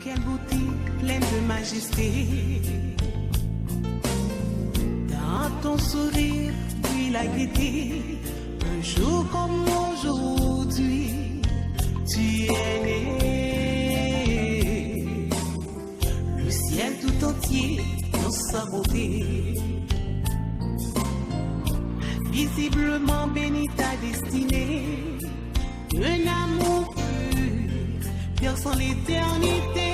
quelle beauté pleine de majesté. Dans ton sourire, puis la gaieté. Un jour comme aujourd'hui, tu es né. Le ciel tout entier dans sa beauté. Visiblement béni ta destinée. Un amour pur, perçant l'éternité.